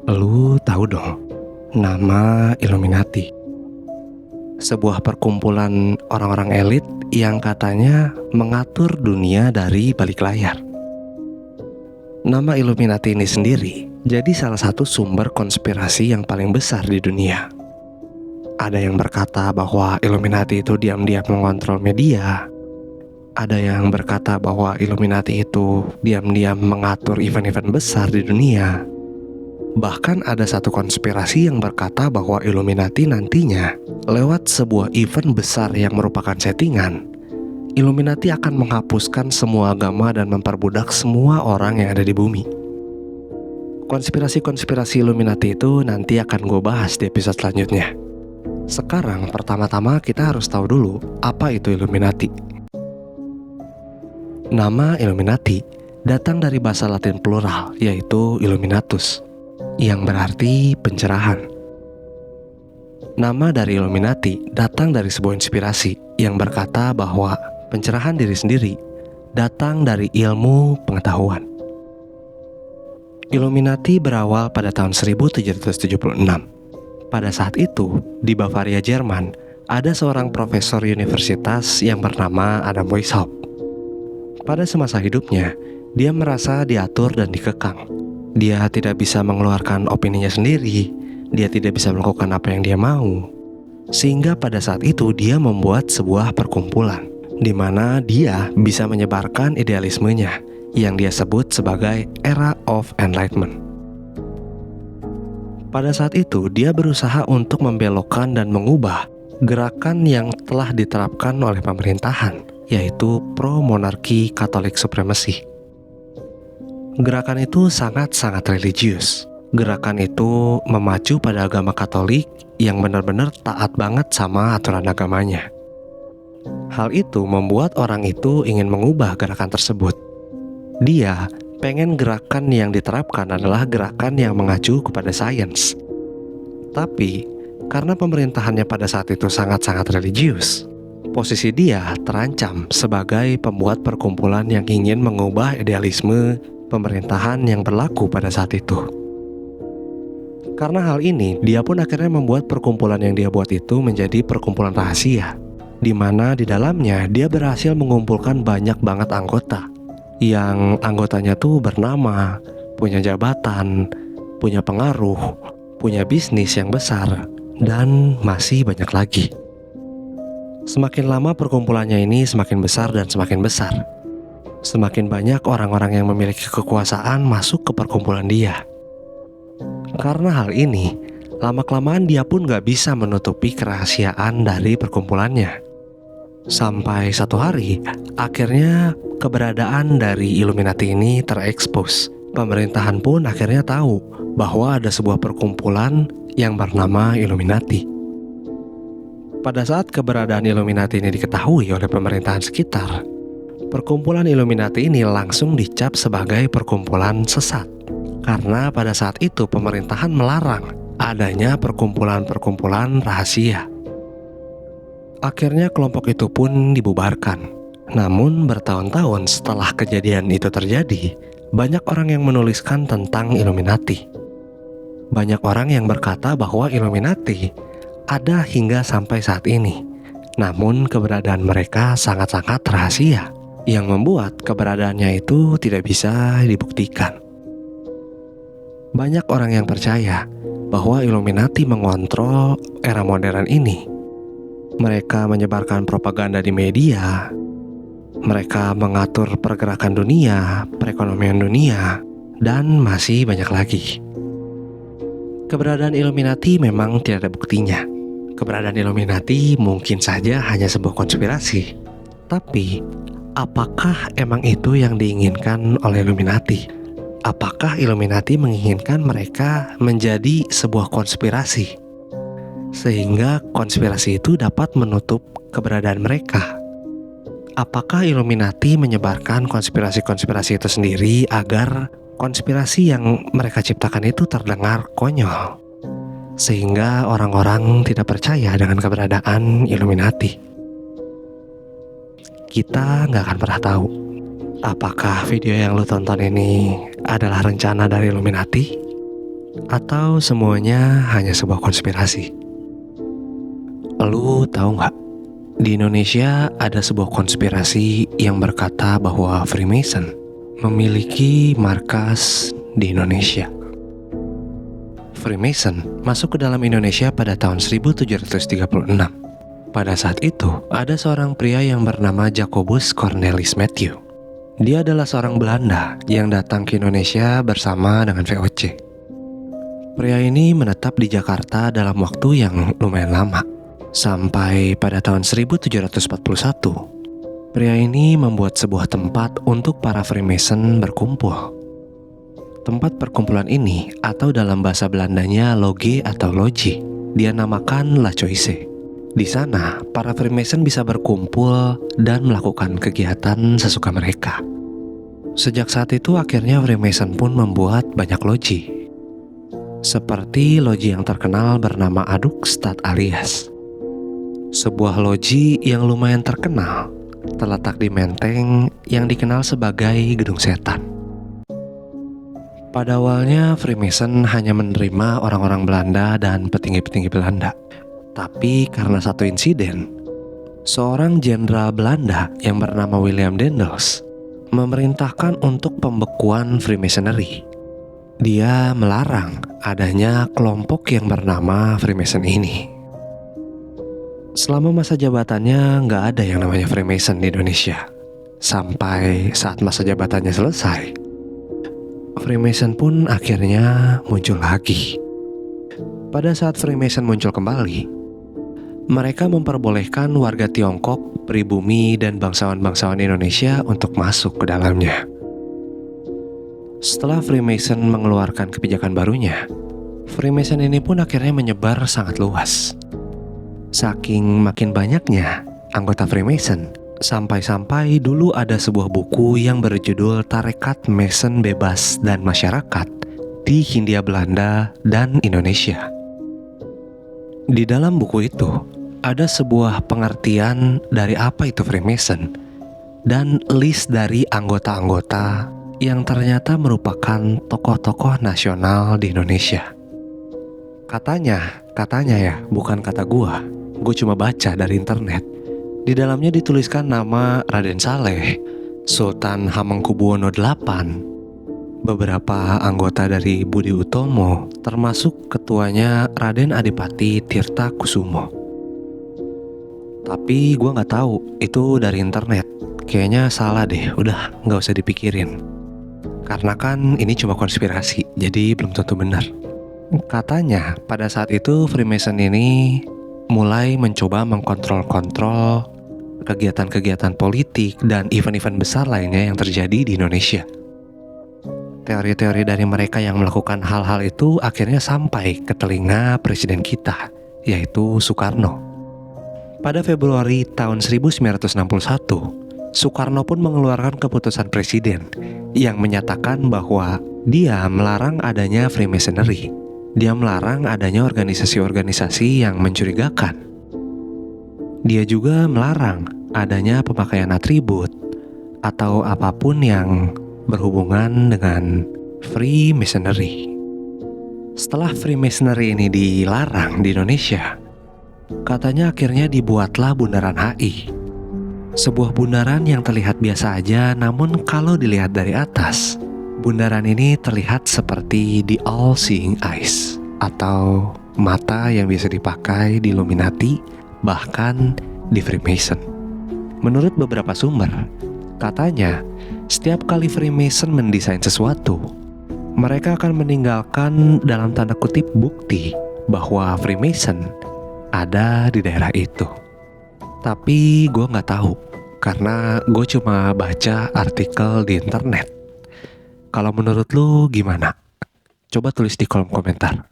Lu tahu dong, nama Illuminati. Sebuah perkumpulan orang-orang elit yang katanya mengatur dunia dari balik layar. Nama Illuminati ini sendiri jadi salah satu sumber konspirasi yang paling besar di dunia. Ada yang berkata bahwa Illuminati itu diam-diam mengontrol media. Ada yang berkata bahwa Illuminati itu diam-diam mengatur event-event besar di dunia. Bahkan ada satu konspirasi yang berkata bahwa Illuminati nantinya, lewat sebuah event besar yang merupakan settingan, Illuminati akan menghapuskan semua agama dan memperbudak semua orang yang ada di bumi. Konspirasi-konspirasi Illuminati itu nanti akan gue bahas di episode selanjutnya. Sekarang pertama-tama kita harus tahu dulu apa itu Illuminati. Nama Illuminati datang dari bahasa Latin plural, yaitu Illuminatus, yang berarti pencerahan. Nama dari Illuminati datang dari sebuah inspirasi yang berkata bahwa pencerahan diri sendiri datang dari ilmu pengetahuan. Illuminati berawal pada tahun 1776. Pada saat itu, di Bavaria, Jerman, ada seorang profesor universitas yang bernama Adam Weishaupt. Pada semasa hidupnya, dia merasa diatur dan dikekang. Dia tidak bisa mengeluarkan opininya sendiri. Dia tidak bisa melakukan apa yang dia mau. Sehingga pada saat itu dia membuat sebuah perkumpulan di mana dia bisa menyebarkan idealismenya yang dia sebut sebagai Era of Enlightenment. Pada saat itu dia berusaha untuk membelokkan dan mengubah gerakan yang telah diterapkan oleh pemerintahan, yaitu pro-monarki Katolik supremasi. Gerakan itu sangat-sangat religius. Gerakan itu memacu pada agama Katolik yang benar-benar taat banget sama aturan agamanya. Hal itu membuat orang itu ingin mengubah gerakan tersebut. Dia pengen gerakan yang diterapkan adalah gerakan yang mengacu kepada sains. Tapi karena pemerintahannya pada saat itu sangat-sangat religius, posisi dia terancam sebagai pembuat perkumpulan yang ingin mengubah idealisme pemerintahan yang berlaku pada saat itu. Karena hal ini, dia pun akhirnya membuat perkumpulan yang dia buat itu menjadi perkumpulan rahasia, di mana di dalamnya dia berhasil mengumpulkan banyak banget anggota, yang anggotanya tuh bernama, punya jabatan, punya pengaruh, punya bisnis yang besar, dan masih banyak lagi. Semakin lama perkumpulannya ini semakin besar dan semakin besar. Semakin banyak orang-orang yang memiliki kekuasaan masuk ke perkumpulan dia. Karena hal ini, lama-kelamaan dia pun gak bisa menutupi kerahasiaan dari perkumpulannya. Sampai satu hari, akhirnya keberadaan dari Illuminati ini terekspos. Pemerintahan pun akhirnya tahu bahwa ada sebuah perkumpulan yang bernama Illuminati. Pada saat keberadaan Illuminati ini diketahui oleh pemerintahan sekitar, perkumpulan Illuminati ini langsung dicap sebagai perkumpulan sesat. Karena pada saat itu pemerintahan melarang adanya perkumpulan-perkumpulan rahasia. Akhirnya kelompok itu pun dibubarkan. Namun bertahun-tahun setelah kejadian itu terjadi, banyak orang yang menuliskan tentang Illuminati. Banyak orang yang berkata bahwa Illuminati ada hingga sampai saat ini. Namun keberadaan mereka sangat-sangat rahasia, yang membuat keberadaannya itu tidak bisa dibuktikan. Banyak orang yang percaya bahwa Illuminati mengontrol era modern ini. Mereka menyebarkan propaganda di media. Mereka mengatur pergerakan dunia, perekonomian dunia, dan masih banyak lagi. Keberadaan Illuminati memang tidak ada buktinya. Keberadaan Illuminati mungkin saja hanya sebuah konspirasi. Tapi, apakah emang itu yang diinginkan oleh Illuminati? Apakah Illuminati menginginkan mereka menjadi sebuah konspirasi, sehingga konspirasi itu dapat menutup keberadaan mereka? Apakah Illuminati menyebarkan konspirasi-konspirasi itu sendiri agar konspirasi yang mereka ciptakan itu terdengar konyol, sehingga orang-orang tidak percaya dengan keberadaan Illuminati? Kita nggak akan pernah tahu apakah video yang lu tonton ini adalah rencana dari Illuminati Atau semuanya hanya sebuah konspirasi? Lu tahu nggak? Di Indonesia ada sebuah konspirasi yang berkata bahwa Freemason memiliki markas di Indonesia. Freemason masuk ke dalam Indonesia pada tahun 1736. Pada saat itu, ada seorang pria yang bernama Jacobus Cornelis Matthew. Dia adalah seorang Belanda yang datang ke Indonesia bersama dengan VOC. Pria ini menetap di Jakarta dalam waktu yang lumayan lama. Sampai pada tahun 1741, pria ini membuat sebuah tempat untuk para Freemason berkumpul. Tempat perkumpulan ini, atau dalam bahasa Belandanya loge atau loji, dia namakan La Choise. Di sana, para Freemason bisa berkumpul dan melakukan kegiatan sesuka mereka. Sejak saat itu akhirnya Freemason pun membuat banyak loji. Seperti loji yang terkenal bernama Adukstad Alias. Sebuah loji yang lumayan terkenal, terletak di Menteng yang dikenal sebagai Gedung Setan. Pada awalnya Freemason hanya menerima orang-orang Belanda dan petinggi-petinggi Belanda. Tapi karena satu insiden, seorang jenderal Belanda yang bernama William Daendels memerintahkan untuk pembekuan Freemasonry. Dia melarang adanya kelompok yang bernama Freemason ini. Selama masa jabatannya nggak ada yang namanya Freemason di Indonesia. Sampai saat masa jabatannya selesai, Freemason pun akhirnya muncul lagi. Pada saat Freemason muncul kembali, mereka memperbolehkan warga Tiongkok, pribumi, dan bangsawan-bangsawan Indonesia untuk masuk ke dalamnya. Setelah Freemason mengeluarkan kebijakan barunya, Freemason ini pun akhirnya menyebar sangat luas. Saking makin banyaknya anggota Freemason, sampai-sampai dulu ada sebuah buku yang berjudul Tarekat Mason Bebas dan Masyarakat di Hindia Belanda dan Indonesia. Di dalam buku itu, ada sebuah pengertian dari apa itu Freemason dan list dari anggota-anggota yang ternyata merupakan tokoh-tokoh nasional di Indonesia. Katanya ya, bukan kata gue cuma baca dari internet. Di dalamnya dituliskan nama Raden Saleh, Sultan Hamengkubuwono VIII, beberapa anggota dari Budi Utomo, termasuk ketuanya Raden Adipati Tirta Kusumo. Tapi gue nggak tahu itu dari internet. Kayaknya salah deh, udah nggak usah dipikirin. Karena kan ini cuma konspirasi, jadi belum tentu benar. Katanya pada saat itu Freemason ini mulai mencoba mengkontrol-kontrol kegiatan-kegiatan politik dan event-event besar lainnya yang terjadi di Indonesia. Teori-teori dari mereka yang melakukan hal-hal itu akhirnya sampai ke telinga presiden kita, yaitu Soekarno. Pada Februari tahun 1961, Soekarno pun mengeluarkan keputusan presiden yang menyatakan bahwa dia melarang adanya Freemasonry. Dia melarang adanya organisasi-organisasi yang mencurigakan. Dia juga melarang adanya pemakaian atribut atau apapun yang berhubungan dengan Freemasonry. Setelah Freemasonry ini dilarang di Indonesia, katanya akhirnya dibuatlah Bundaran HI. Sebuah bundaran yang terlihat biasa aja, namun kalau dilihat dari atas, bundaran ini terlihat seperti the all-seeing eyes, atau mata yang bisa dipakai di Illuminati, bahkan di Freemason. Menurut beberapa sumber, katanya setiap kali Freemason mendesain sesuatu, mereka akan meninggalkan dalam tanda kutip bukti bahwa Freemason ada di daerah itu. Tapi gue gak tahu, karena gue cuma baca artikel di internet. Kalau menurut lu gimana? Coba tulis di kolom komentar.